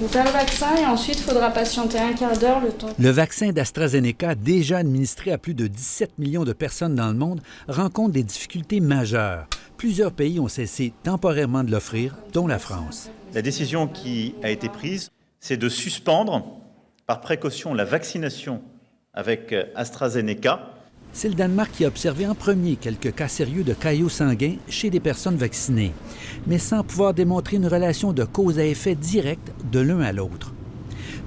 Vous faire le vaccin et ensuite il faudra patienter un quart d'heure le temps. Le vaccin d'AstraZeneca, déjà administré à plus de 17 millions de personnes dans le monde, rencontre des difficultés majeures. Plusieurs pays ont cessé temporairement de l'offrir, dont la France. La décision qui a été prise, c'est de suspendre par précaution la vaccination avec AstraZeneca. C'est le Danemark qui a observé en premier quelques cas sérieux de caillots sanguins chez des personnes vaccinées, mais sans pouvoir démontrer une relation de cause à effet direct de l'un à l'autre.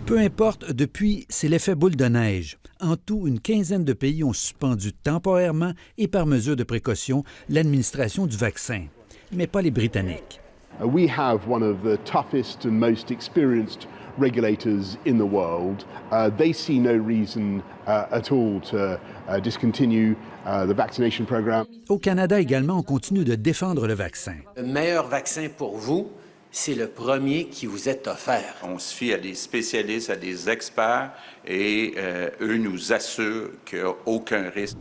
Peu importe, depuis, c'est l'effet boule de neige. En tout, une quinzaine de pays ont suspendu temporairement et par mesure de précaution l'administration du vaccin, mais pas les Britanniques. We have one of the toughest and most experienced regulators in the world. They see no reason at all to discontinue the vaccination program. Au Canada également, on continue de défendre le vaccin. Le meilleur vaccin pour vous, c'est le premier qui vous est offert. On se fie à des spécialistes, à des experts, et eux nous assurent qu'il n'y a aucun risque.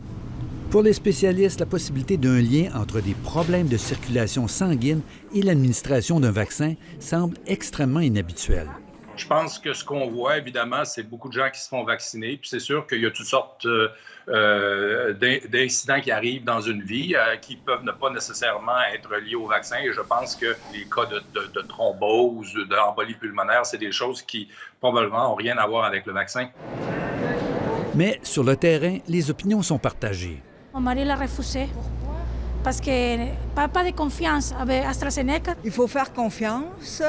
Pour les spécialistes, la possibilité d'un lien entre des problèmes de circulation sanguine et l'administration d'un vaccin semble extrêmement inhabituelle. Je pense que ce qu'on voit, évidemment, c'est beaucoup de gens qui se font vacciner. Puis c'est sûr qu'il y a toutes sortes d'incidents qui arrivent dans une vie qui peuvent ne pas nécessairement être liés au vaccin. Et je pense que les cas de thrombose, d'embolie pulmonaire, c'est des choses qui probablement n'ont rien à voir avec le vaccin. Mais sur le terrain, les opinions sont partagées. Mon mari l'a refusé parce que pas de confiance avec AstraZeneca. Il faut faire confiance.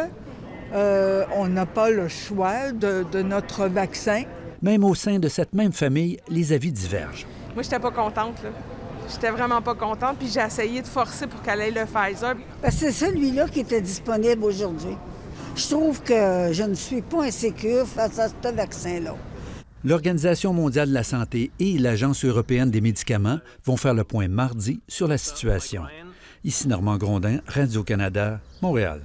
On n'a pas le choix de notre vaccin. Même au sein de cette même famille, les avis divergent. Moi, j'étais pas contente, là. J'étais vraiment pas contente, puis j'ai essayé de forcer pour qu'elle ait le Pfizer. Parce que c'est celui-là qui était disponible aujourd'hui. Je trouve que je ne suis pas insécure face à ce vaccin-là. L'Organisation mondiale de la santé et l'Agence européenne des médicaments vont faire le point mardi sur la situation. Ici Normand Grondin, Radio-Canada, Montréal.